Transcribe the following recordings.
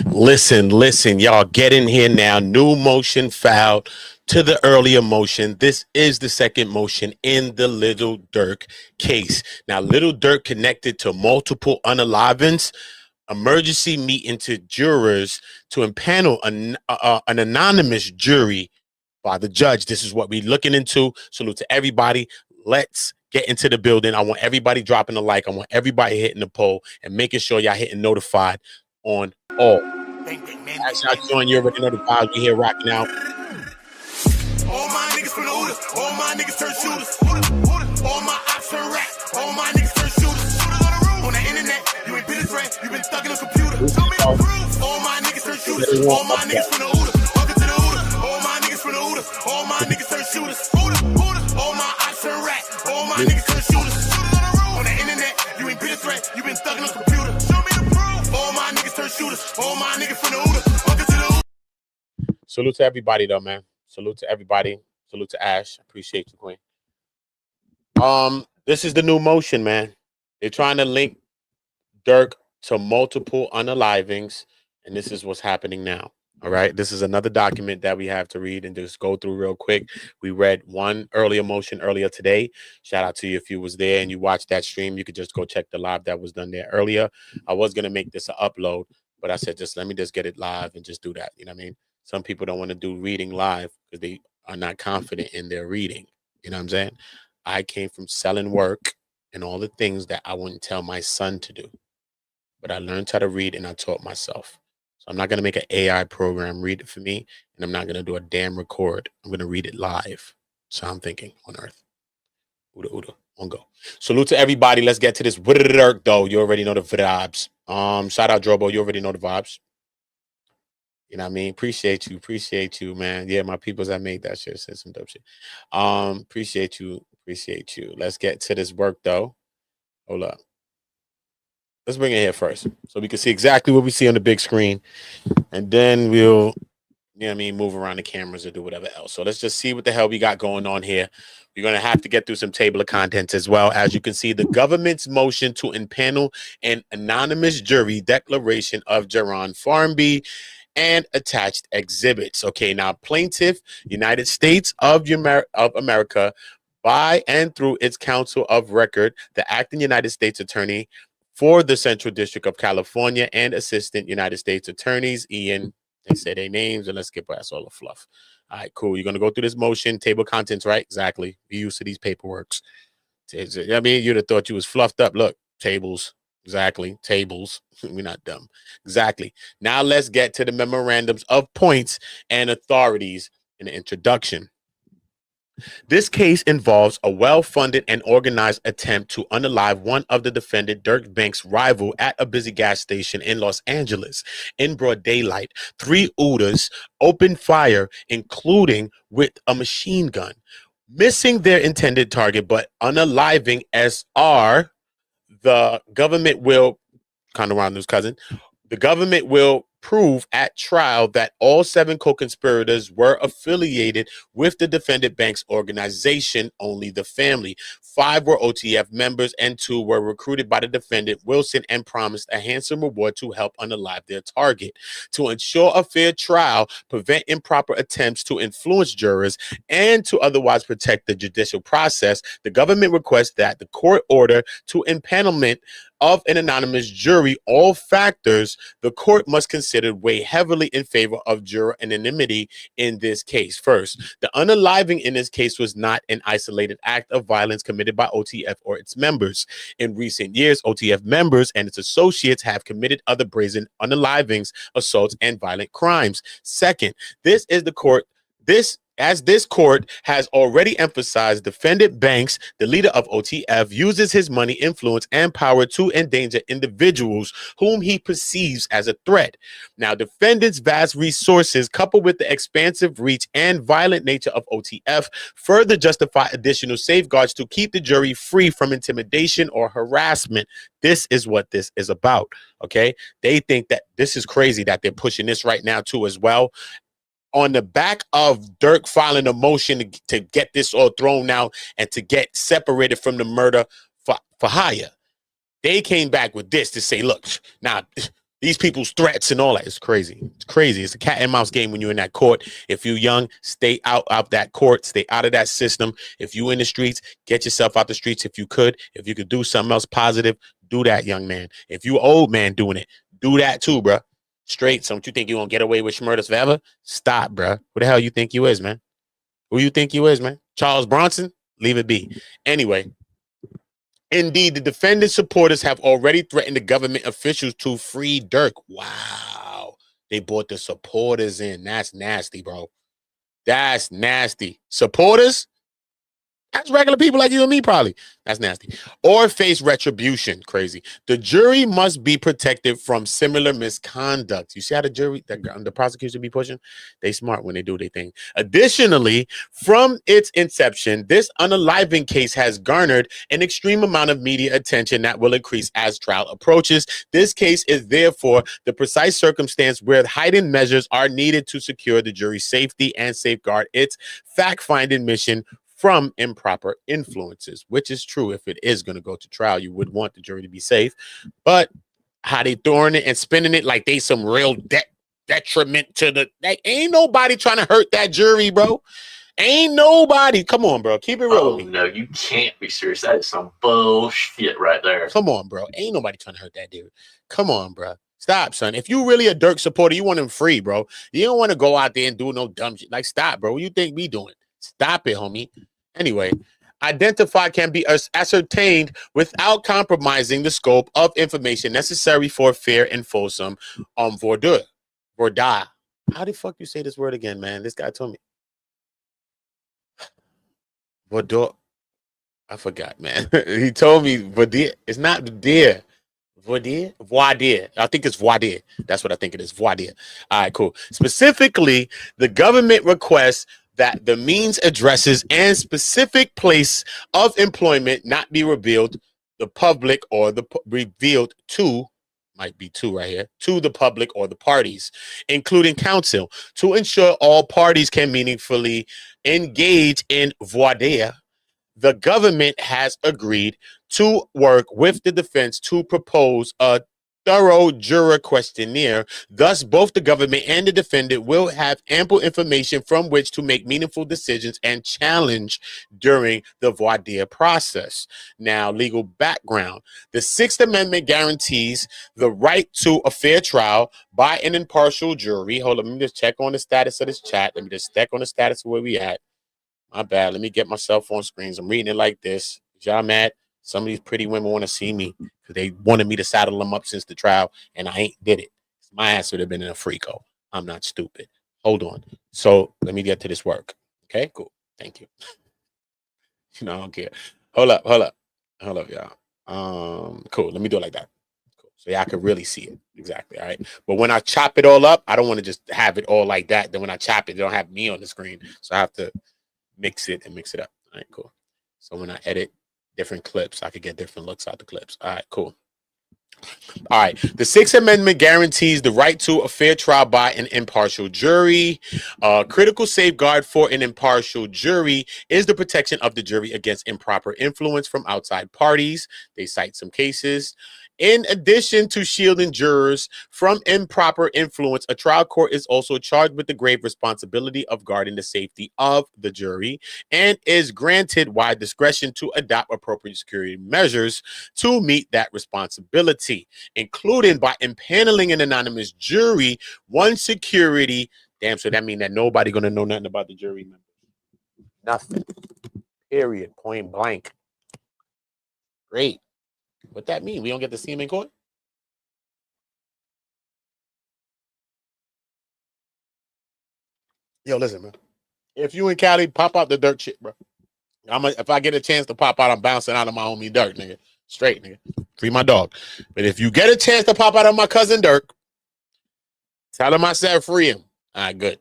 Listen, y'all get in here now. New motion filed to the earlier motion. This is the second motion in the Little Durk case. Now, Little Durk connected to multiple unalivings, emergency meeting to jurors to impanel an anonymous jury by the judge. This is what we're looking into. Salute to everybody. Let's get into the building. I want everybody dropping a like. I want everybody hitting the poll and making sure y'all hitting notified on all. As y'all join, you already know the vibes. We here rocking out. All my niggas from the Hooters, all my niggas turn shooters. All my ops turn rats, all my niggas turn shooters. On the internet, you ain't been a threat, you been thugging on computer. Show me the proof. All my niggas turn shooters, all my niggas from the Hooters. Welcome to the Hooters, all my niggas from the Hooters, all my niggas turn shooters. All my ops turn rats, all my niggas turn shooters. On the internet, you ain't been a threat, you been thugging on computer. Show me the proof. All my niggas turn shooters, all my niggas from the Hooters. Welcome to the Hooters. Salute to everybody, though, man. Salute to everybody. Salute to Ash. Appreciate you, Queen. This is the new motion, man. They're trying to link Durk to multiple unalivings, and this is what's happening now. All right. This is another document that we have to read and just go through real quick. We read one earlier motion earlier today. Shout out to you if you was there and you watched that stream. You could just go check the live that was done there earlier. I was gonna make this an upload, but I said let me just get it live and just do that. You know what I mean? Some people don't want to do reading live because they are not confident in their reading. You know what I'm saying? I came from selling work and all the things that I wouldn't tell my son to do. But I learned how to read and I taught myself. So I'm not going to make an AI program read it for me. And I'm not going to do a damn record. I'm going to read it live. So I'm thinking on earth. Uda, on go. Salute to everybody. Let's get to this. Durk, though. You already know the vibes. Shout out Drobo. You already know the vibes. You know what I mean? Appreciate you, man. Yeah, my peoples that made that shit said some dope shit. Appreciate you. Let's get to this work, though. Hold up. Let's bring it here first so we can see exactly what we see on the big screen. And then we'll, you know what I mean, move around the cameras or do whatever else. So let's just see what the hell we got going on here. We're going to have to get through some table of contents as well. As you can see, the government's motion to impanel an anonymous jury declaration of Jaron Farmby and attached exhibits. Okay, now plaintiff, United States of America, by and through its counsel of record, the acting United States attorney for the Central District of California and assistant United States attorneys, Ian, they say their names, and let's get past all the fluff. All right, cool. You're going to go through this motion, table of contents, right? Exactly. We used to these paperworks. I mean, you'd have thought you was fluffed up. Look, tables. Exactly. Tables. We're not dumb. Exactly. Now let's get to the memorandums of points and authorities in the introduction. This case involves a well-funded and organized attempt to unalive one of the defendant, Durk Banks' rival, at a busy gas station in Los Angeles. In broad daylight, 3 Rders opened fire, including with a machine gun, missing their intended target, but unaliving SR. The government will, kind of around his cousin, the government will prove at trial that all 7 co-conspirators were affiliated with the defendant bank's organization, only the family. 5 were OTF members and 2 were recruited by the defendant Wilson and promised a handsome reward to help unalive their target. To ensure a fair trial, prevent improper attempts to influence jurors, and to otherwise protect the judicial process, the government requests that the court order to impanelment of an anonymous jury all factors the court must consider weigh heavily in favor of juror anonymity in this case. First, the unaliving in this case was not an isolated act of violence committed by OTF or its members. In recent years, OTF members and its associates have committed other brazen unalivings, assaults, and violent crimes. Second, this court has already emphasized, defendant Banks, the leader of OTF, uses his money, influence, and power to endanger individuals whom he perceives as a threat. Now, defendant's vast resources, coupled with the expansive reach and violent nature of OTF, further justify additional safeguards to keep the jury free from intimidation or harassment. This is what this is about, okay? They think that this is crazy that they're pushing this right now, too, as well. On the back of Durk filing a motion to get this all thrown out and to get separated from the murder for hire, they came back with this to say, look, now These people's threats and all that is crazy. It's crazy. It's a cat and mouse game when you're in that court. If you're young, stay out of that court. Stay out of that system. If you in the streets, get yourself out the streets if you could. If you could do something else positive, do that, young man. If you old man doing it, do that too, bro. Straight. So don't you think you gonna get away with murders forever? Stop, bro. Who the hell you think you is, man? Who you think you is, man? Charles Bronson? Leave it be. Anyway. Indeed, the defendant's supporters have already threatened the government officials to free Durk. Wow. They brought the supporters in. That's nasty, bro. That's nasty. Supporters? That's regular people like you and me, probably. That's nasty. Or face retribution. Crazy. The jury must be protected from similar misconduct. You see how the jury, the prosecution be pushing? They smart when they do their thing. Additionally, from its inception, this unaliving case has garnered an extreme amount of media attention that will increase as trial approaches. This case is therefore the precise circumstance where heightened measures are needed to secure the jury's safety and safeguard its fact-finding mission from improper influences, which is true. If it is going to go to trial, you would want the jury to be safe. But how they throwing it and spinning it like they some real detriment to the... Like, ain't nobody trying to hurt that jury, bro. Ain't nobody. Come on, bro. Keep it real with me. No, you can't be serious. That is some bullshit right there. Come on, bro. Ain't nobody trying to hurt that dude. Come on, bro. Stop, son. If you really a Durk supporter, you want him free, bro. You don't want to go out there and do no dumb shit. Like, stop, bro. What you think we doing? Stop it, homie. Anyway, identify can be ascertained without compromising the scope of information necessary for fair and fulsome vorda. How the fuck you say this word again, man? This guy told me. Vorda. I forgot, man. He told me vorda. It's not dear. Voir dire. I think it's voir dire. That's what I think it is. Voir dire. All right, cool. Specifically, the government requests that the means, addresses, and specific place of employment not be revealed the public or the revealed to, might be two right here, to the public or the parties, including counsel, to ensure all parties can meaningfully engage in voir dire. The government has agreed to work with the defense to propose a thorough juror questionnaire. Thus, both the government and the defendant will have ample information from which to make meaningful decisions and challenge during the voir dire process. Now, legal background. The Sixth Amendment guarantees the right to a fair trial by an impartial jury. Hold on, let me just check on the status of this chat. Let me just check on the status of where we at. My bad. Let me get myself on screens. I'm reading it like this. Y'all mad? Some of these pretty women want to see me because they wanted me to saddle them up since the trial, and I ain't did it. My ass would have been in a freako. I'm not stupid. Hold on. So let me get to this work. Okay, cool. Thank you. I don't care. Hold up, y'all. Cool. Let me do it like that. Cool. So y'all can really see it. Exactly. All right. But when I chop it all up, I don't want to just have it all like that. Then when I chop it, they don't have me on the screen. So I have to mix it up. All right, cool. So when I edit different clips, I could get different looks out the clips. All right, cool. All right. The Sixth Amendment guarantees the right to a fair trial by an impartial jury. Critical safeguard for an impartial jury is the protection of the jury against improper influence from outside parties. They cite some cases. In addition to shielding jurors from improper influence, a trial court is also charged with the grave responsibility of guarding the safety of the jury and is granted wide discretion to adopt appropriate security measures to meet that responsibility, including by impaneling an anonymous jury. One security, damn, so that means that nobody gonna know nothing about the jury members. Nothing. Period. Point blank. Great. What that mean? We don't get to see him in court? Yo, listen, man. If you in Cali, pop out the Durk shit, bro. If I get a chance to pop out, I'm bouncing out of my homie Durk, nigga. Straight, nigga. Free my dog. But if you get a chance to pop out of my cousin Durk, tell him I said free him. All right, good.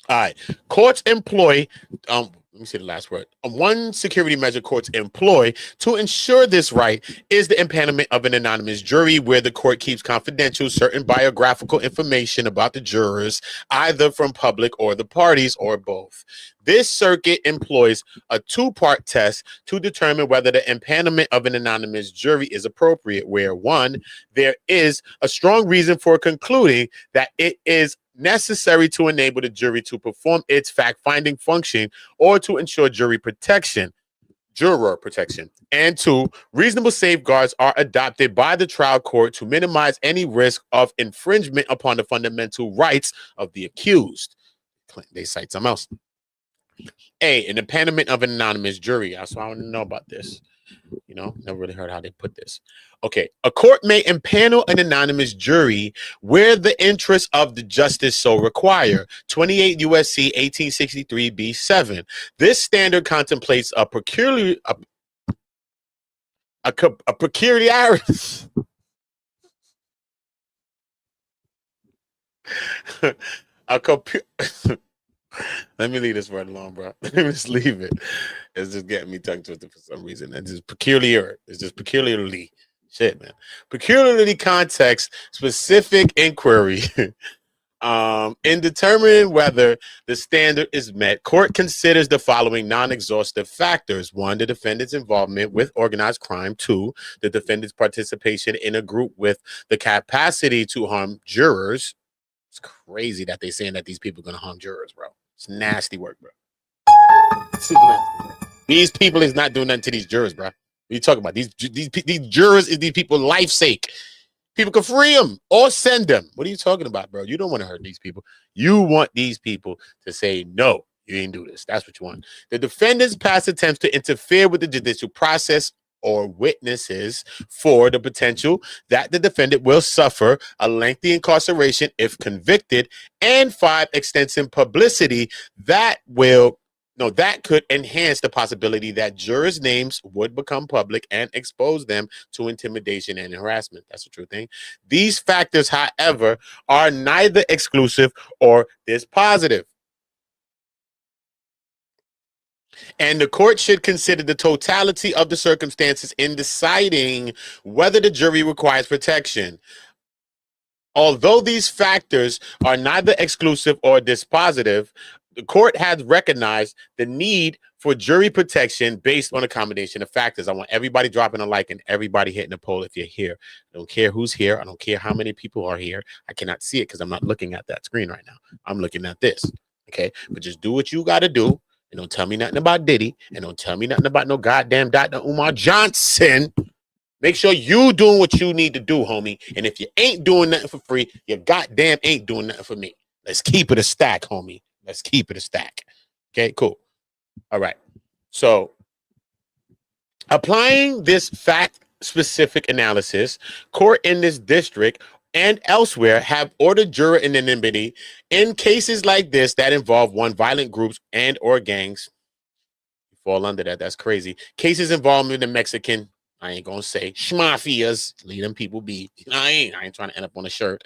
All right. Courts employ, let let me see the last word. One security measure courts employ to ensure this right is the impanelment of an anonymous jury, where the court keeps confidential certain biographical information about the jurors, either from public or the parties, or both. This circuit employs a two-part test to determine whether the impanelment of an anonymous jury is appropriate, where one, there is a strong reason for concluding that it is necessary to enable the jury to perform its fact-finding function or to ensure juror protection. And two, reasonable safeguards are adopted by the trial court to minimize any risk of infringement upon the fundamental rights of the accused. They cite something else. A, an impanelment of an anonymous jury. That's why I want to know about this. You know, never really heard how they put this. Okay, a court may impanel an anonymous jury where the interests of the justice so require. 28 U.S.C. 1863 B7. This standard contemplates a peculiarity. Let me leave this right alone, bro. Let me just leave it. It's just getting me tongue twisted for some reason. It's just peculiar. It's just peculiarly. Shit, man. Peculiarly context specific inquiry. In determining whether the standard is met, court considers the following non-exhaustive factors. One, the defendant's involvement with organized crime. Two, the defendant's participation in a group with the capacity to harm jurors. It's crazy that they're saying that these people are going to harm jurors, bro. It's nasty work, bro. These people is not doing nothing to these jurors, bro. What are you talking about? These jurors is these people life sake. People can free them or send them. What are you talking about, bro? You don't want to hurt these people. You want these people to say, no, you ain't do this. That's what you want. The defendant's past attempts to interfere with the judicial process or witnesses for the potential that the defendant will suffer a lengthy incarceration if convicted, and 5, extensive publicity that could enhance the possibility that jurors' names would become public and expose them to intimidation and harassment. That's a true thing. These factors, however, are neither exclusive or dispositive. And the court should consider the totality of the circumstances in deciding whether the jury requires protection. Although these factors are neither exclusive or dispositive, the court has recognized the need for jury protection based on a combination of factors. I want everybody dropping a like and everybody hitting a poll if you're here. I don't care who's here. I don't care how many people are here. I cannot see it because I'm not looking at that screen right now. I'm looking at this. Okay, but just do what you got to do. And don't tell me nothing about Diddy. And don't tell me nothing about no goddamn Dr. Umar Johnson. Make sure you doing what you need to do, homie. And if you ain't doing nothing for free, you goddamn ain't doing nothing for me. Let's keep it a stack, homie. Let's keep it a stack. Okay, cool. All right. So applying this fact-specific analysis, court in this district and elsewhere have ordered juror anonymity in cases like this that involve violent groups and or gangs. You fall under that. That's crazy. Cases involving the Mexican, I ain't gonna say schmafias. Leave them people be. I ain't trying to end up on a shirt.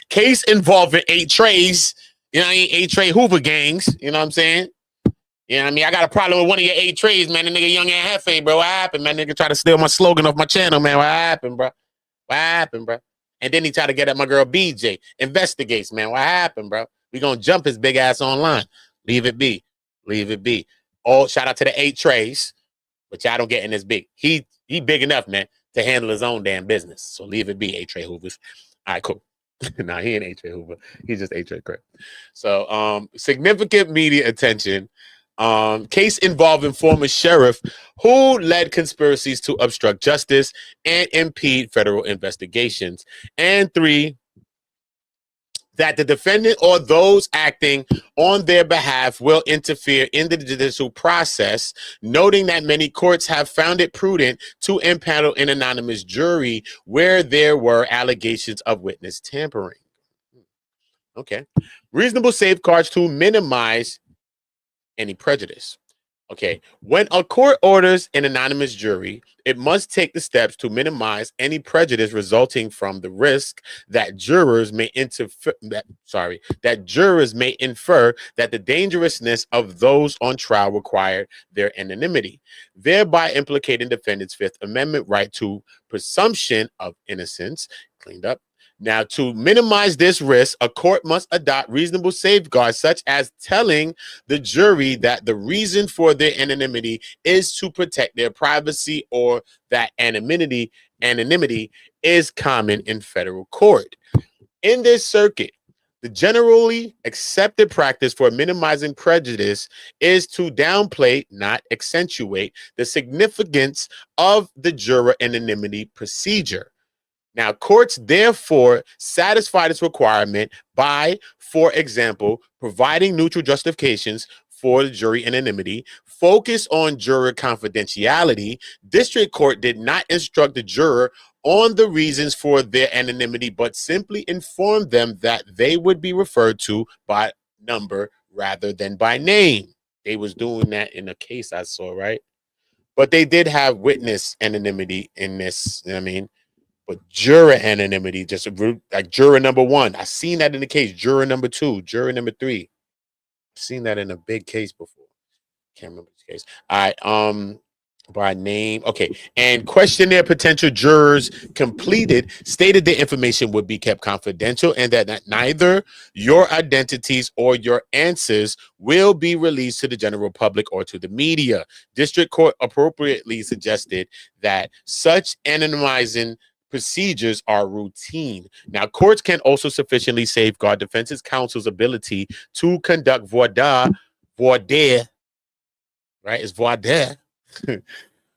Case involving 8 trays. You know, I ain't 8 tray Hoover gangs. You know what I'm saying? You know what I mean? I got a problem with one of your 8 trays, man. The nigga Young and Hefe, bro. What happened, man? Nigga try to steal my slogan off my channel, man. What happened, bro? What happened, bro? And then he tried to get at my girl BJ. Investigates, man. What happened, bro? We gonna jump his big ass online. Leave it be. Leave it be. Oh, shout out to the 8 trays, but y'all don't get in this big. He big enough, man, to handle his own damn business. So leave it be, 8 tray Hoovers. All right, cool. Nah, he ain't 8 tray Hoover. He's just 8 tray Crip. So significant media attention. Case involving former sheriff who led conspiracies to obstruct justice and impede federal investigations. And 3, that the defendant or those acting on their behalf will interfere in the judicial process, noting that many courts have found it prudent to impanel an anonymous jury where there were allegations of witness tampering. Okay. Reasonable safeguards to minimize any prejudice. Okay, when a court orders an anonymous jury, it must take the steps to minimize any prejudice resulting from the risk that jurors may that jurors may infer that the dangerousness of those on trial required their anonymity, thereby implicating defendant's Fifth Amendment right to presumption of innocence. Cleaned up. Now, to minimize this risk, a court must adopt reasonable safeguards, such as telling the jury that the reason for their anonymity is to protect their privacy, or that anonymity is common in federal court. In this circuit, the generally accepted practice for minimizing prejudice is to downplay, not accentuate, the significance of the juror anonymity procedure. Now, courts therefore satisfy this requirement by, for example, providing neutral justifications for the jury anonymity, focus on juror confidentiality. District court did not instruct the juror on the reasons for their anonymity, but simply informed them that they would be referred to by number rather than by name. They was doing that in a case I saw, right? But they did have witness anonymity in this, you know what I mean? But juror anonymity, just like juror number one. I've seen that in the case. Juror number two, juror number three. I've seen that in a big case before. Can't remember this case. All right. By name. Okay. And questionnaire potential jurors completed stated the information would be kept confidential and that neither your identities or your answers will be released to the general public or to the media. District court appropriately suggested that such anonymizing procedures are routine. Now, courts can also sufficiently safeguard defense counsel's ability to conduct voir dire, right? It's voir dire.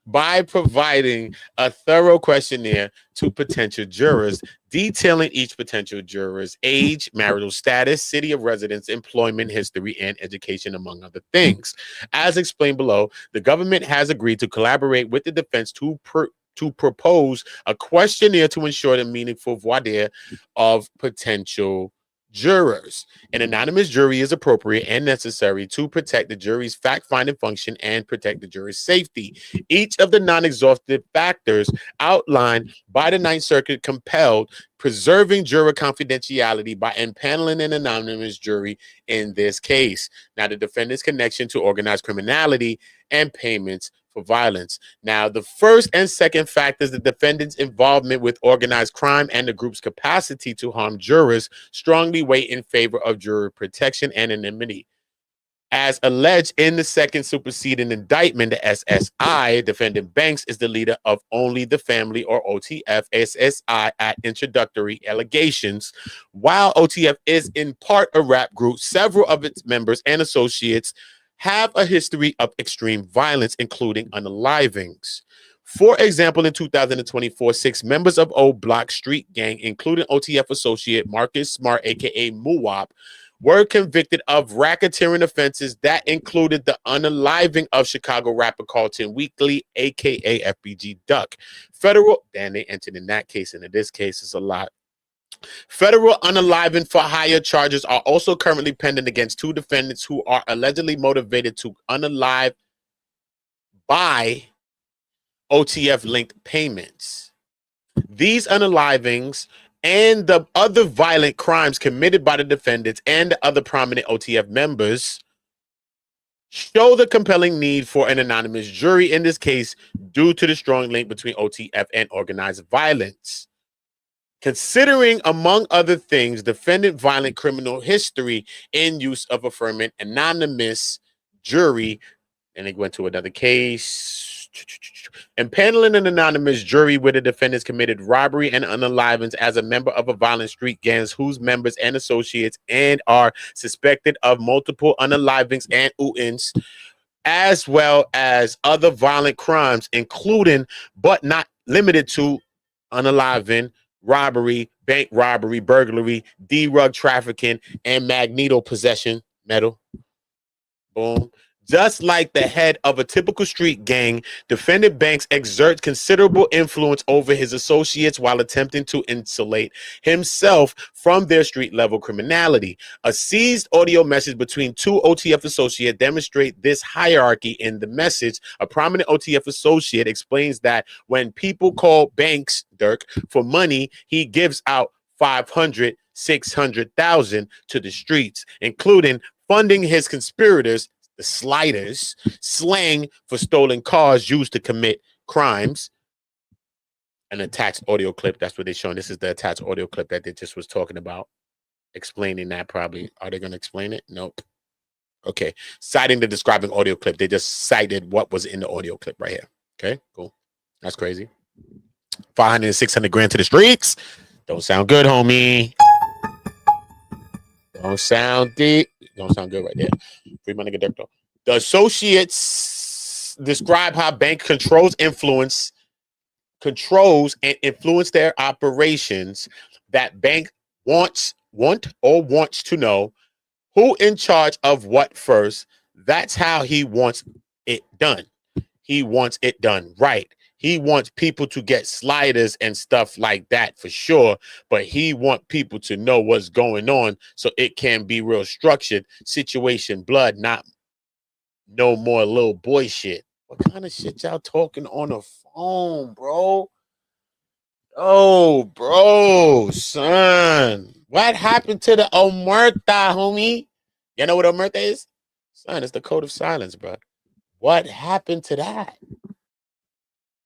By providing a thorough questionnaire to potential jurors, detailing each potential juror's age, marital status, city of residence, employment history, and education, among other things. As explained below, the government has agreed to collaborate with the defense to propose a questionnaire to ensure the meaningful voir dire of potential jurors. An anonymous jury is appropriate and necessary to protect the jury's fact-finding function and protect the jury's safety. Each of the non-exhaustive factors outlined by the Ninth Circuit compelled preserving juror confidentiality by impaneling an anonymous jury in this case. Now, the defendant's connection to organized criminality and payments for violence. Now, the first and second factors, the defendant's involvement with organized crime and the group's capacity to harm jurors, strongly weigh in favor of juror protection and anonymity. As alleged in the second superseding indictment, the SSI, defendant Banks is the leader of only the family, or OTF. SSI at introductory allegations. While OTF is in part a rap group, several of its members and associates have a history of extreme violence, including unalivings. For example, in 2024, 6 members of O Block Street Gang, including OTF associate Marcus Smart, aka Muwap, were convicted of racketeering offenses that included the unaliving of Chicago rapper Carlton Weekly, aka FBG Duck. Federal, and they entered in that case, and in this case, it's a lot. Federal unaliving for hire charges are also currently pending against 2 defendants who are allegedly motivated to unalive by OTF-linked payments. These unalivings and the other violent crimes committed by the defendants and the other prominent OTF members show the compelling need for an anonymous jury in this case due to the strong link between OTF and organized violence. Considering, among other things, defendant violent criminal history in use of affirming anonymous jury, and they went to another case. Impaneling an anonymous jury where the defendants committed robbery and unalivings as a member of a violent street gangs whose members and associates and are suspected of multiple unalivings and UINs, as well as other violent crimes, including but not limited to unaliving, robbery, bank robbery, burglary, drug trafficking, and magneto possession, metal. Boom. Just like the head of a typical street gang, defendant Banks exerts considerable influence over his associates while attempting to insulate himself from their street level criminality. A seized audio message between two OTF associates demonstrate this hierarchy. In the message, a prominent OTF associate explains that when people call Banks, Durk, for money, he gives out 500, 600,000 to the streets, including funding his conspirators, the sliders, slang for stolen cars used to commit crimes. An attached audio clip. That's what they're showing. This is the attached audio clip that they just was talking about, explaining that probably. Are they going to explain it? Nope. Okay. Citing the describing audio clip. They just cited what was in the audio clip right here. Okay, cool. That's crazy. 500 and 600 grand to the streets. Don't sound good, homie. Don't sound deep. Don't sound good right there. Free money, get Durk though. The associates describe how bank controls and influence their operations. That bank wants to know who in charge of what first. That's how he wants it done. He wants it done right. He wants people to get sliders and stuff like that for sure, but he wants people to know what's going on so it can be real structured situation, blood, not no more little boy shit. What kind of shit y'all talking on the phone, bro? Oh, bro, son. What happened to the omerta, homie? You know what omerta is? Son, it's the code of silence, bro. What happened to that?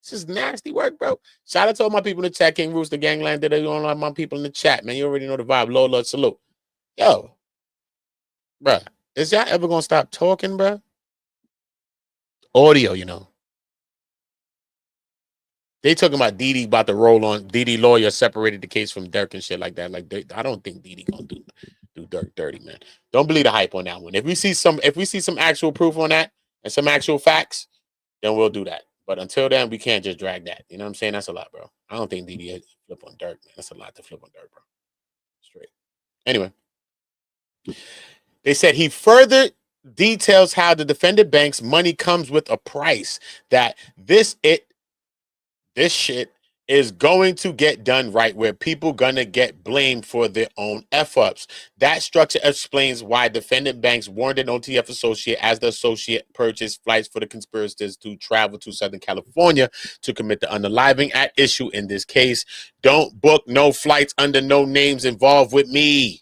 This is nasty work, bro. Shout out to all my people in the chat. King Rooster, Gangland. They don't like my people in the chat, man. You already know the vibe. Lord, salute. Yo, bro, is y'all ever gonna stop talking, bro? Audio, you know. They talking about Didi about to roll on. Didi lawyer separated the case from Durk and shit like that. Like, I don't think Didi gonna do Durk dirty, man. Don't believe the hype on that one. If we see some actual proof on that and some actual facts, then we'll do that. But until then, we can't just drag that. You know what I'm saying? That's a lot, bro. I don't think Didi flip on Durk, man. That's a lot to flip on Durk, bro. Straight. Anyway, they said he further details how the defendant bank's money comes with a price, that this shit is going to get done right, where people gonna get blamed for their own F-ups. That structure explains why defendant banks warned an OTF associate as the associate purchased flights for the conspirators to travel to Southern California to commit the unaliving at issue in this case. Don't book no flights under no names involved with me.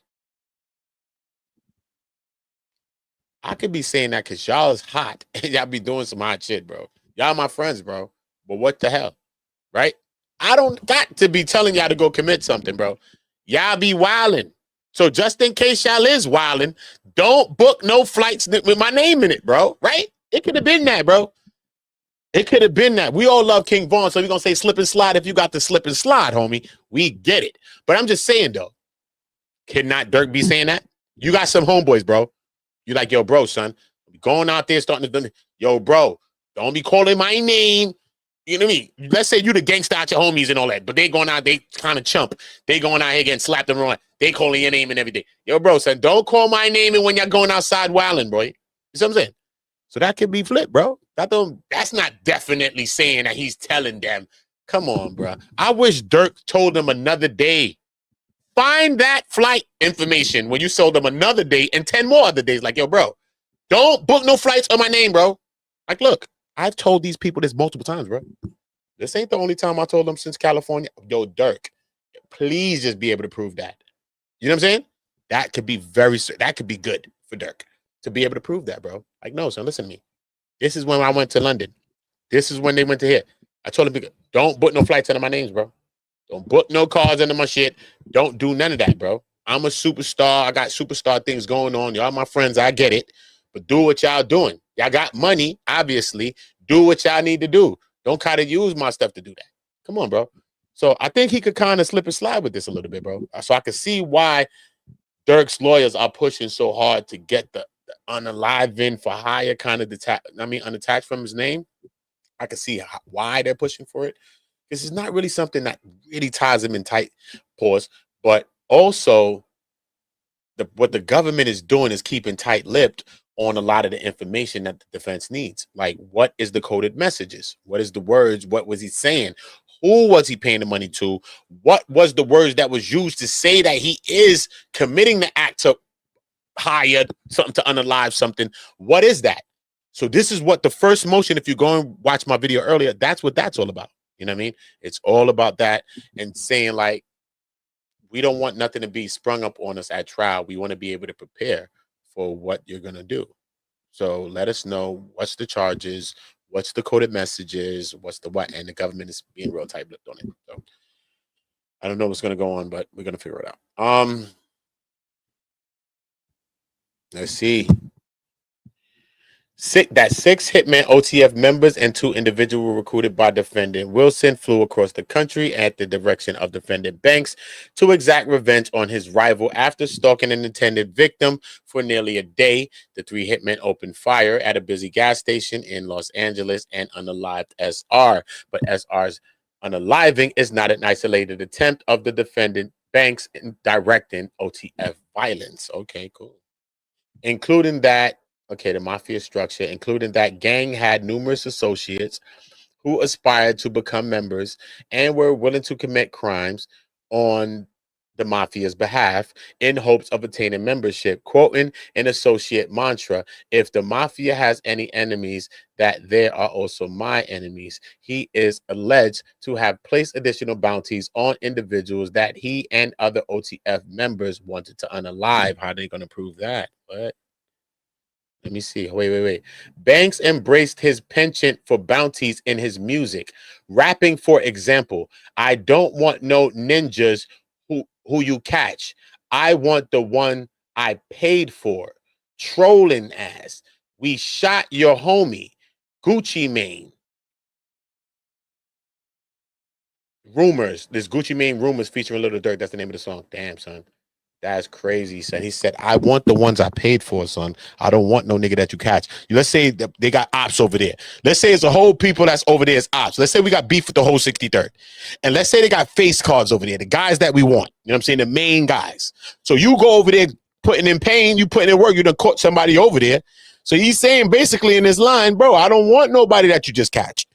I could be saying that because y'all is hot and y'all be doing some hot shit, bro. Y'all my friends, bro. But what the hell, right? I don't got to be telling y'all to go commit something, bro. Y'all be wilding. So just in case y'all is wilding, don't book no flights with my name in it, bro. Right? It could have been that, bro. It could have been that. We all love King Vaughn, so we're going to say slip and slide if you got the slip and slide, homie. We get it. But I'm just saying, though, can not Durk be saying that? You got some homeboys, bro. You like, yo, bro, son, going out there starting to, yo, bro, don't be calling my name. You know what I mean? Let's say you the gangsta out your homies and all that, but they going out, they kind of chump. They going out here getting slapped and wrong. They calling your name and everything. Yo, bro, son, don't call my name and when you're going outside wilding, bro. You see what I'm saying? So that could be flipped, bro. That's not definitely saying that he's telling them. Come on, bro. I wish Durk told them another day. Find that flight information when you sold them another day and 10 more other days. Like, yo, bro, don't book no flights on my name, bro. Like, look, I've told these people this multiple times, bro. This ain't the only time I told them since California. Yo, Durk, please just be able to prove that. You know what I'm saying? That could be that could be good for Durk to be able to prove that, bro. Like, no, son, listen to me. This is when I went to London. This is when they went to here. I told them, don't book no flights under my names, bro. Don't book no cars under my shit. Don't do none of that, bro. I'm a superstar. I got superstar things going on. Y'all my friends. I get it. But do what y'all doing. Y'all got money, obviously. Do what y'all need to do. Don't try to use my stuff to do that. Come on, bro. So I think he could kind of slip and slide with this a little bit, bro. So I can see why Durk's lawyers are pushing so hard to get the unaliving for hire kind of unattached from his name. I can see why they're pushing for it. This is not really something that really ties him in tight, pause. But also, what the government is doing is keeping tight-lipped on a lot of the information that the defense needs. Like, what is the coded messages? What is the words? What was he saying? Who was he paying the money to? What was the words that was used to say that he is committing the act to hire something, to unalive something? What is that? So this is what the first motion, if you go and watch my video earlier, that's what that's all about. You know what I mean? It's all about that, and saying, like, we don't want nothing to be sprung up on us at trial. We want to be able to prepare for what you're going to do. So let us know what's the charges, what's the coded messages, what's the what, and the government is being real tight-lipped on it. So I don't know what's going to go on, but we're going to figure it out. Let's see. Six hitman OTF members and 2 individuals recruited by defendant Wilson flew across the country at the direction of defendant Banks to exact revenge on his rival after stalking an intended victim for nearly a day. The 3 hitmen opened fire at a busy gas station in Los Angeles and unalived SR. But SR's unaliving is not an isolated attempt of the defendant Banks in directing OTF violence. Okay, cool. Including that, the mafia structure, including that gang had numerous associates who aspired to become members and were willing to commit crimes on the mafia's behalf in hopes of attaining membership. Quoting an associate mantra, if the mafia has any enemies, that there are also my enemies. He is alleged to have placed additional bounties on individuals that he and other OTF members wanted to unalive. How are they going to prove that? What? Let me see. Wait. Banks embraced his penchant for bounties in his music, rapping, for example, I don't want no ninjas who you catch. I want the one I paid for. Trolling ass. We shot your homie. Gucci Mane. Rumors. This Gucci Mane Rumors featuring Little Durk. That's the name of the song. Damn, son. That's crazy, son. He said, I want the ones I paid for, son. I don't want no nigga that you catch. Let's say they got ops over there. Let's say it's a whole people that's over there is ops. Let's say we got beef with the whole 63rd. And let's say they got face cards over there, the guys that we want. You know what I'm saying? The main guys. So you go over there putting in pain, you putting in work, you done caught somebody over there. So he's saying basically in this line, bro, I don't want nobody that you just catch.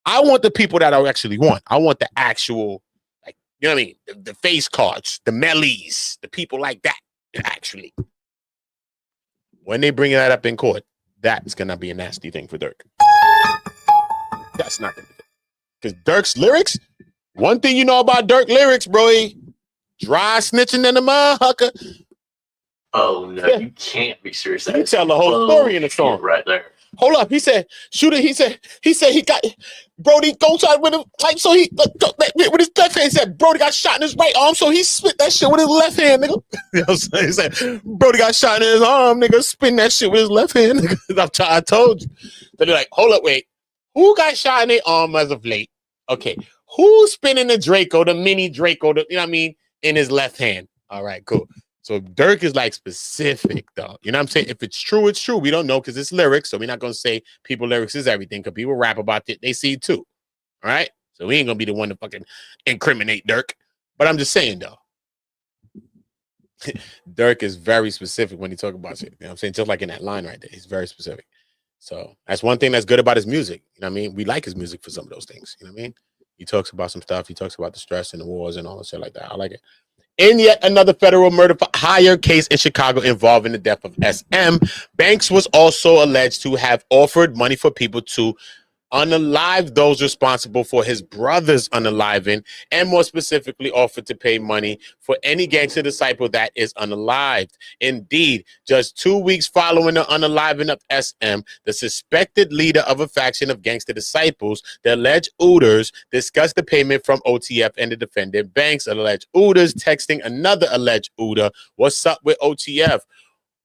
I want the people that I actually want. I want the actual, like, you know what I mean? The face cards, the mellies, the people like that, actually. When they bring that up in court, that's going to be a nasty thing for Durk. That's not going to be good. Because Durk's lyrics, one thing you know about Durk lyrics, bro, dry snitching in the motherfucker. Oh, no, you can't be serious. You tell the whole story in the song. Right there. Hold up, he said, shooter, he said he got, Brody goes out with him, like, so he, with his left hand, he said, Brody got shot in his right arm, so he spit that shit with his left hand, nigga. You know what I'm saying? He said, Brody got shot in his arm, nigga, spin that shit with his left hand, nigga. I told you. So they're like, hold up, wait, who got shot in their arm as of late? Okay, who's spinning the Draco, the mini Draco, you know what I mean, in his left hand? All right, cool. So Durk is like specific, though. You know what I'm saying? If it's true, it's true. We don't know because it's lyrics. So we're not going to say people lyrics is everything because people rap about it. They see it too. All right? So we ain't going to be the one to fucking incriminate Durk. But I'm just saying, though. Durk is very specific when he talk about shit. You know what I'm saying? Just like in that line right there. He's very specific. So that's one thing that's good about his music. You know what I mean? We like his music for some of those things. You know what I mean? He talks about some stuff. He talks about the stress and the wars and all that shit like that. I like it. In yet another federal murder for hire case in Chicago involving the death of SM, Banks was also alleged to have offered money for people to unalive those responsible for his brother's unaliving, and more specifically offered to pay money for any gangster disciple that is unalived. Indeed, just 2 weeks following the unaliving of SM, the suspected leader of a faction of gangster disciples, the alleged Rders, discussed the payment from OTF and the defendant Banks. Alleged Rders texting another alleged Rder, "What's up with OTF?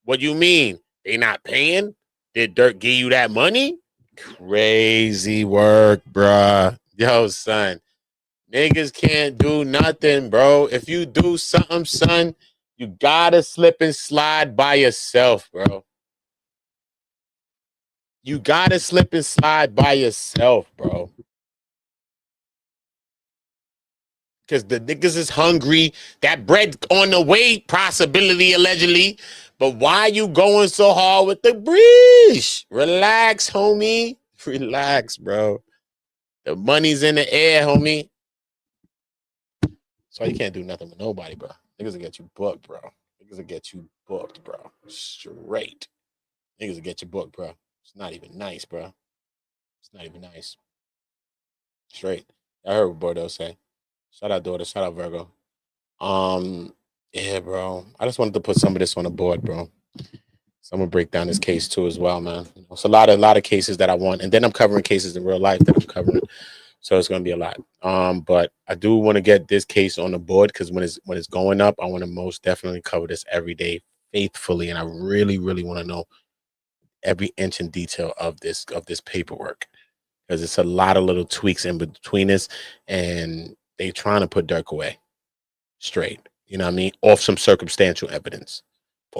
What do you mean? They not paying? Did Durk give you that money?" Crazy work, bruh. Yo, son. Niggas can't do nothing, bro. If you do something, son, you gotta slip and slide by yourself, bro. You gotta slip and slide by yourself, bro. Because the niggas is hungry. That bread on the way, possibility, allegedly. But why you going so hard with the breeze? Relax, homie. Relax, bro. The money's in the air, homie. So you can't do nothing with nobody, bro. Niggas will get you booked, bro. Niggas will get you booked, bro. Straight. Niggas will get you booked, bro. It's not even nice, bro. It's not even nice. Straight. I heard what Bordeaux say. Shout out daughter. Shout out Virgo. Yeah, bro. I just wanted to put some of this on the board, bro. So I'm gonna break down this case too as well, man. It's a lot of cases that I want, and then I'm covering cases in real life that I'm covering. So it's gonna be a lot. But I do want to get this case on the board because when it's going up, I want to most definitely cover this every day faithfully, and I really, really want to know every inch and detail of this paperwork because it's a lot of little tweaks in between this, and they trying to put Durk away straight. You know what I mean? Off some circumstantial evidence.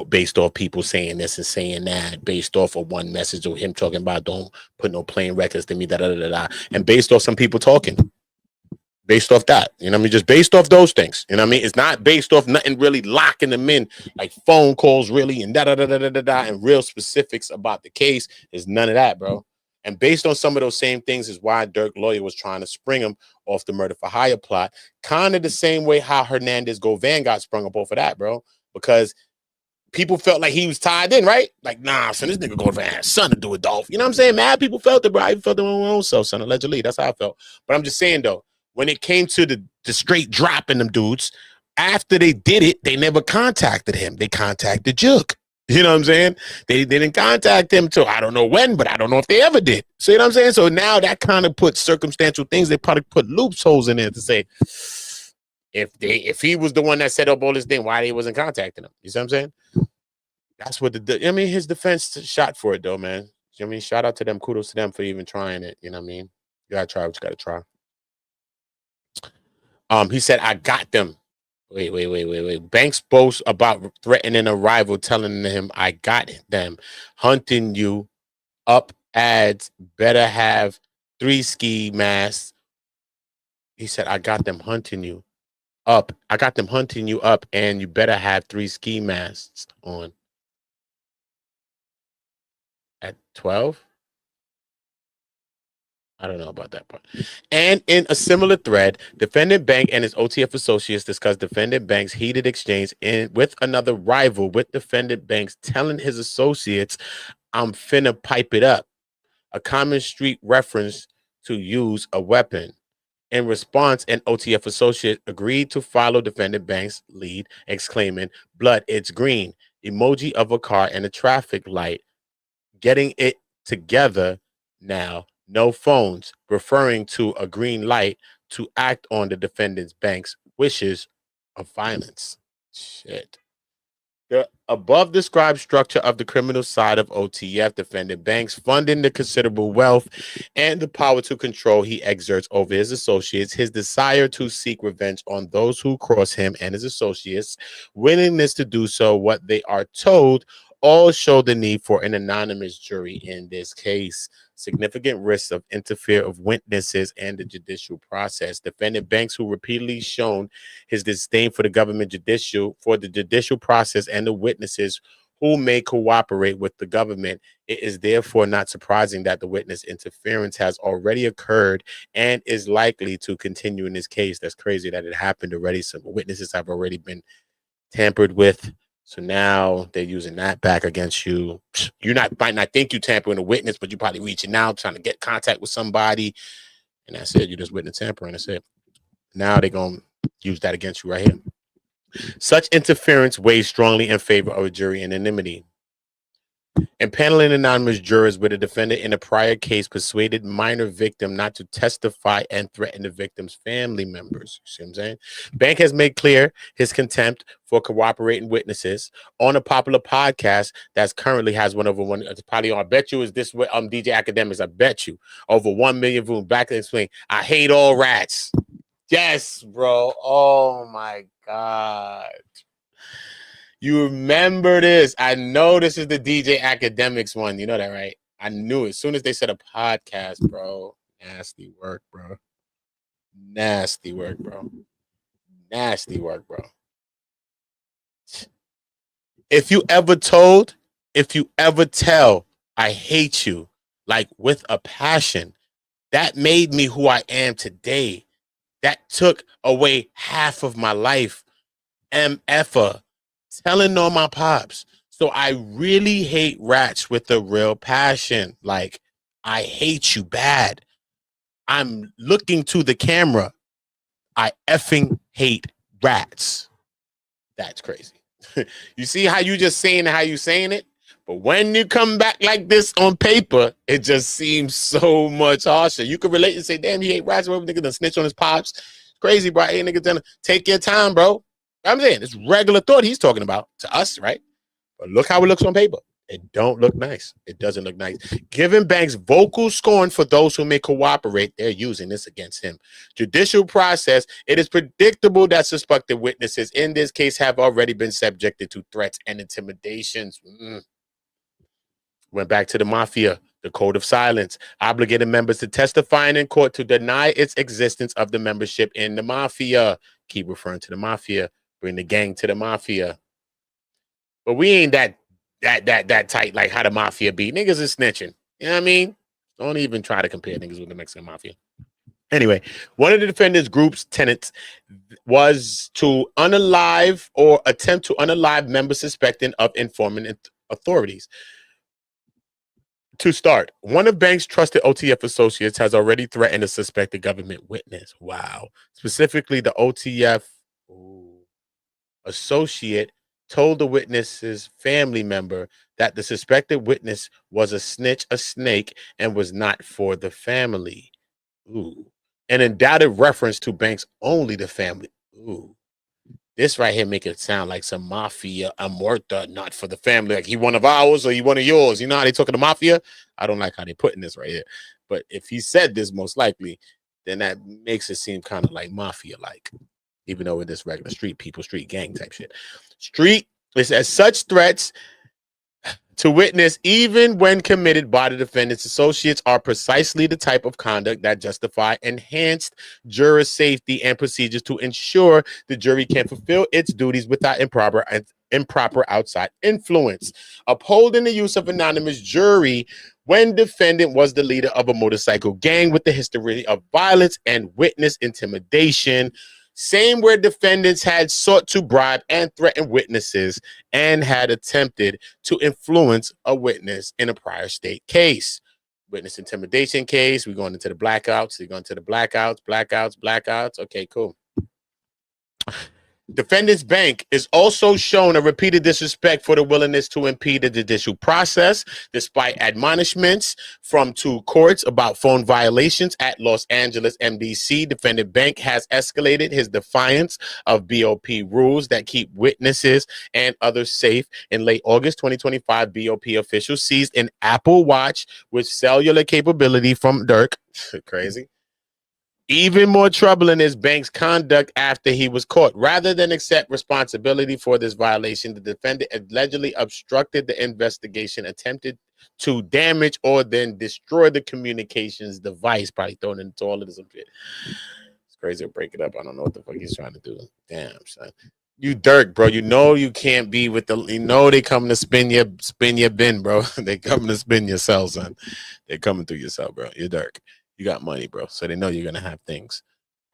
Based off people saying this and saying that, based off of one message of him talking about don't put no plain records to me, and based off some people talking, based off that, you know what I mean? Just based off those things, you know what I mean? It's not based off nothing really locking them in, like phone calls really and and real specifics about the case. Is none of that, bro. And based on some of those same things is why Durk lawyer was trying to spring him off the murder for hire plot, kind of the same way how Hernandez Govan got sprung up off of that, bro, because people felt like he was tied in, right? Like, nah, son, this nigga Govan had something to do with Dolph. You know what I'm saying? Mad people felt it, bro. I felt it on my own self, son, allegedly. That's how I felt. But I'm just saying, though, when it came to the straight dropping them dudes, after they did it, they never contacted him. They contacted Juk. You know what I'm saying? They didn't contact him till I don't know when, but I don't know if they ever did. So, you know what I'm saying? So now that kind of puts circumstantial things. They probably put loopholes in there to say, if he was the one that set up all this thing, why they wasn't contacting him? You see what I'm saying? That's what his defense shot for it though, man. You know what I mean? Shout out to them. Kudos to them for even trying it. You know what I mean? You gotta try what you gotta try. He said, I got them. Wait. Banks boasts about threatening a rival, telling him, I got them. Hunting you up ads, better have 3 ski masks. He said, I got them hunting you up. I got them hunting you up, and you better have 3 ski masks on. At 12? I don't know about that part. And in a similar thread, defendant Bank and his OTF associates discussed defendant Bank's heated exchange with another rival, with defendant Banks telling his associates, I'm finna pipe it up, a common street reference to use a weapon. In response, an OTF associate agreed to follow defendant Banks' lead, exclaiming, blood, it's green, emoji of a car and a traffic light, getting it together now. No phones, referring to a green light to act on the defendant's bank's wishes of violence. Shit. The above described structure of the criminal side of OTF, defendant Banks funding the considerable wealth and the power to control he exerts over his associates, his desire to seek revenge on those who cross him and his associates, willingness to do so, what they are told, all show the need for an anonymous jury in this case. Significant risks of interfere of witnesses and the judicial process. Defendant Banks, who repeatedly shown his disdain for the judicial process and the witnesses who may cooperate with the government, it is therefore not surprising that the witness interference has already occurred and is likely to continue in this case. That's crazy that it happened already. Some witnesses have already been tampered with. So now they're using that back against you. Might not think you tampering a witness, but you probably reaching out, trying to get contact with somebody. And that's it. You just witness tampering. That's it. Now they're going to use that against you right here. Such interference weighs strongly in favor of a jury anonymity. Impaneling anonymous jurors with a defendant in a prior case persuaded minor victim not to testify and threaten the victim's family members. You see what I'm saying? Bank has made clear his contempt for cooperating witnesses on a popular podcast that's currently has one. It's probably on. I bet you is this DJ Academics. I bet you over 1 million views. Back and explain. I hate all rats. Yes, bro. Oh my God. You remember this. I know this is the DJ Academics one. You know that, right? I knew it. As soon as they said a podcast, bro. Nasty work, bro. Nasty work, bro. Nasty work, bro. if you ever tell, I hate you, like with a passion, that made me who I am today. That took away half of my life. MFer, telling on my pops. So I really hate rats with a real passion. Like, I hate you bad. I'm looking to the camera. I effing hate rats. That's crazy. You see how you just saying how you saying it? But when you come back like this on paper, it just seems so much harsher. You could relate and say, damn, he hate rats. What nigga done snitch on his pops? Crazy, bro. Hey, nigga done take your time, bro. I'm saying it's regular thought he's talking about to us, right? But look how it looks on paper. It don't look nice. It doesn't look nice. Given Banks' vocal scorn for those who may cooperate, they're using this against him. Judicial process, it is predictable that suspected witnesses in this case have already been subjected to threats and intimidations. Went back to the mafia, the code of silence, obligated members to testify in court to deny its existence of the membership in the mafia. Keep referring to the mafia. Bring the gang to the mafia. But we ain't that tight like how the mafia be. Niggas is snitching. You know what I mean? Don't even try to compare niggas with the Mexican mafia. Anyway, one of the defendants' group's tenets was to unalive or attempt to unalive members suspected of informing authorities. To start, one of Banks' trusted OTF associates has already threatened a suspected government witness. Wow. Specifically, the OTF associate told the witness's family member that the suspected witness was a snitch, a snake, and was not for the family. Ooh. An indicted reference to Banks only the family. Ooh. This right here make it sound like some mafia amorta, not for the family. Like he one of ours or he one of yours. You know how they talk to the mafia? I don't like how they putting this right here. But if he said this, most likely, then that makes it seem kind of like mafia-like. Even though it is regular street people, street gang type shit. Street is as such threats to witness, even when committed by the defendant's associates, are precisely the type of conduct that justify enhanced juror safety and procedures to ensure the jury can fulfill its duties without improper outside influence. Upholding the use of anonymous jury when defendant was the leader of a motorcycle gang with the history of violence and witness intimidation. Same where defendants had sought to bribe and threaten witnesses and had attempted to influence a witness in a prior state case. Witness intimidation case. We're going into the blackouts. We're going to the blackouts. Okay, cool. Defendant's bank is also shown a repeated disrespect for the willingness to impede the judicial process, despite admonishments from two courts about phone violations at Los Angeles MDC. Defendant Bank has escalated his defiance of BOP rules that keep witnesses and others safe. In late August 2025, BOP officials seized an Apple Watch with cellular capability from Durk. Crazy. Even more troubling is Banks' conduct after he was caught. Rather than accept responsibility for this violation, the defendant allegedly obstructed the investigation, attempted to damage or then destroy the communications device, probably throwing it into all of this shit. It's crazy to break it up. I don't know what the fuck he's trying to do. Damn, son. You Durk, bro. You know you can't be with the. You know they coming to spin your bin, bro. They coming to spin your cell, son. They're coming through your cell, bro. You're Durk. You got money, bro. So they know you're going to have things.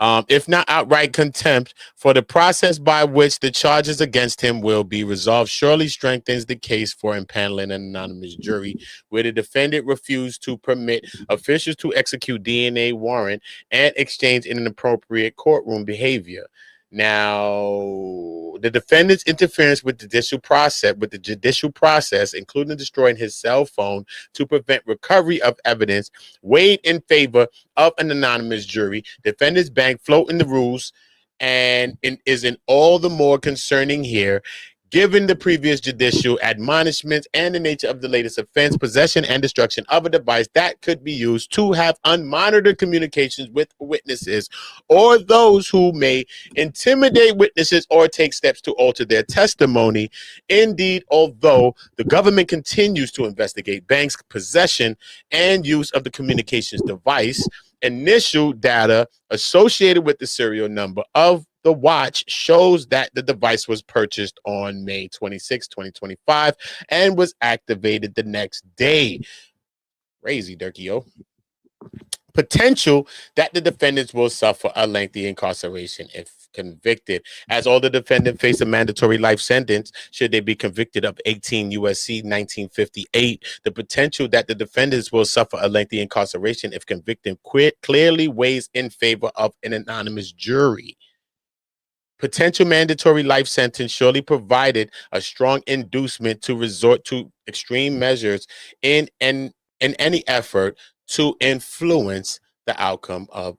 If not outright contempt for the process by which the charges against him will be resolved, surely strengthens the case for impaneling an anonymous jury where the defendant refused to permit officials to execute DNA warrant and exchange in inappropriate courtroom behavior. Now, the defendant's interference with the judicial process, including destroying his cell phone to prevent recovery of evidence, weighed in favor of an anonymous jury. Defendant's bank floating the rules and is in all the more concerning here, given the previous judicial admonishments and the nature of the latest offense, possession and destruction of a device that could be used to have unmonitored communications with witnesses or those who may intimidate witnesses or take steps to alter their testimony. Indeed, although the government continues to investigate Banks' possession and use of the communications device, initial data associated with the serial number of the watch shows that the device was purchased on May 26, 2025, and was activated the next day. Crazy, Durkio. Potential that the defendants will suffer a lengthy incarceration if convicted, as all the defendants face a mandatory life sentence should they be convicted of 18 USC 1958. The potential that the defendants will suffer a lengthy incarceration if convicted clearly weighs in favor of an anonymous jury. Potential mandatory life sentence surely provided a strong inducement to resort to extreme measures in any effort to influence the outcome of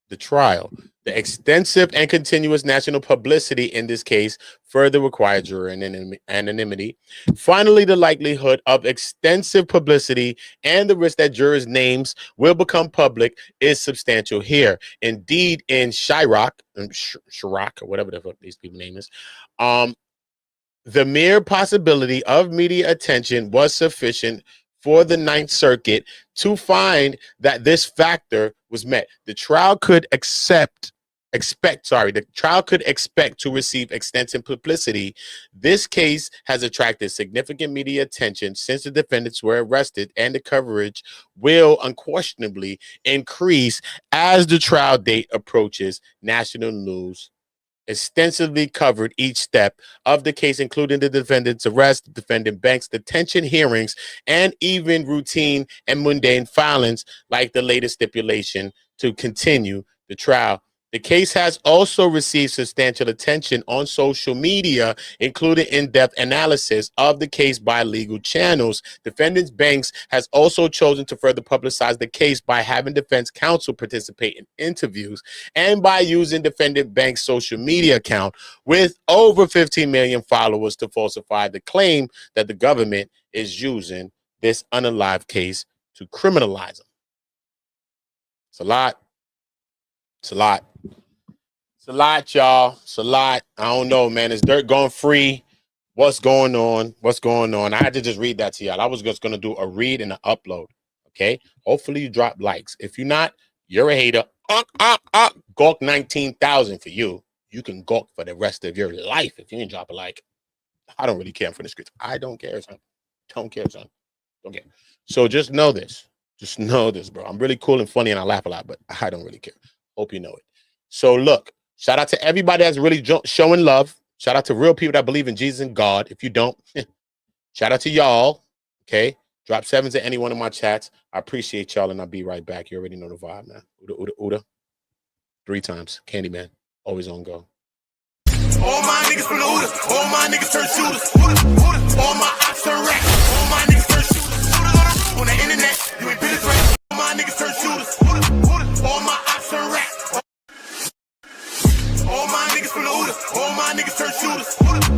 the trial. The extensive and continuous national publicity in this case further required juror anonymity. Finally, the likelihood of extensive publicity and the risk that jurors' names will become public is substantial here. Indeed, in Chirac, or whatever the fuck these people's name is, the mere possibility of media attention was sufficient for the Ninth Circuit to find that this factor was met. The trial could expect to receive extensive publicity. This case has attracted significant media attention since the defendants were arrested, and the coverage will unquestionably increase as the trial date approaches. National news extensively covered each step of the case, including the defendant's arrest, the defendant bank's detention hearings, and even routine and mundane filings like the latest stipulation to continue the trial. The case has also received substantial attention on social media, including in-depth analysis of the case by legal channels. Defendants Banks has also chosen to further publicize the case by having defense counsel participate in interviews and by using defendant Banks' social media account with over 15 million followers to falsify the claim that the government is using this unalive case to criminalize them. It's a lot. It's a lot. It's a lot, y'all. It's a lot. I don't know, man. Is Durk going free? What's going on? What's going on? I had to just read that to y'all. I was just going to do a read and an upload. Okay? Hopefully you drop likes. If you're not, you're a hater. Gawk 19,000 for you. You can gawk for the rest of your life if you didn't drop a like. I don't really care for the scripts. I don't care, son. Don't care, son. Don't care. So just know this. Just know this, bro. I'm really cool and funny and I laugh a lot, but I don't really care. Hope you know it. So look, shout out to everybody that's really showing love. Shout out to real people that believe in Jesus and God. If you don't, shout out to y'all. Okay. Drop sevens at any one of my chats. I appreciate y'all and I'll be right back. You already know the vibe, man. Uda. 3 times. Candyman. Always on go. All my niggas from the Uda. All my niggas turn shooters. All my ops turn racks. All my niggas turn shooters. On the internet, you ain't been this right. All my niggas turn shooters. All my ops turn racks. All my niggas from the Uda. All my niggas turn shooters.